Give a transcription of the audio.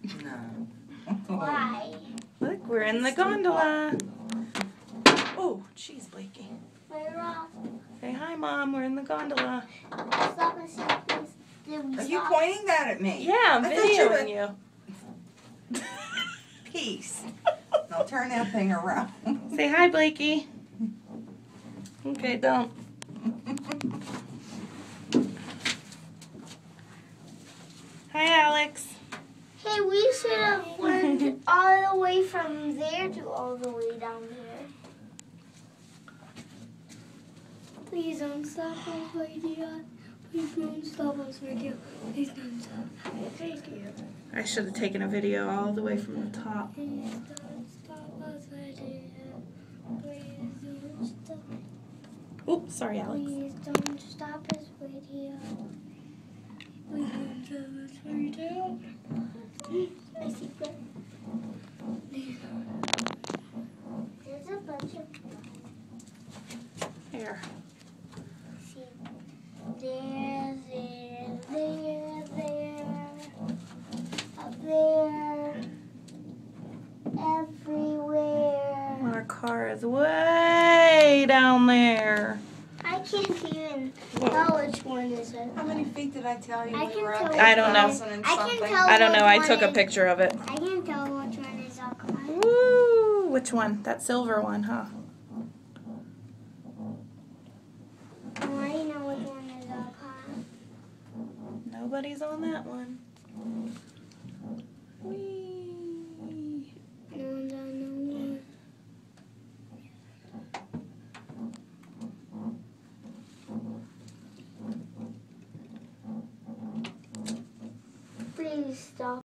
No. Why? Look, we're in the gondola. Oh, jeez, Blakey. We're off. Say hi, Mom. We're in the gondola. Stop and see, please. Did we Are you stop? pointing that at me? Yeah, I'm I thought you were- videoing you. Peace. I'll turn that thing around. Say hi, Blakey. Okay, don't. Hi, Alex. Hey, we should have went all the way from there to all the way down here. Please don't stop us, radio. Please don't stop us, radio. Please don't stop us, radio. I should have taken a video all the way from the top. Please don't stop us, radio. Please don't stop. Oops, sorry, Alex. Please don't stop us, radio. Please don't stop us, radio. My secret. There's a bunch of. Here. See, there, up there, everywhere. Our car is way down there. I can't even tell which one is it. How many feet did I tell you I we can were tell up? which I don't know. 8,000 and I can something? tell. I don't know. I which took a one picture of it. I can tell which one is our car. Woo! Which one? That silver one, huh? I already know which one is our car. Nobody's on that one. Whee! No. Please stop.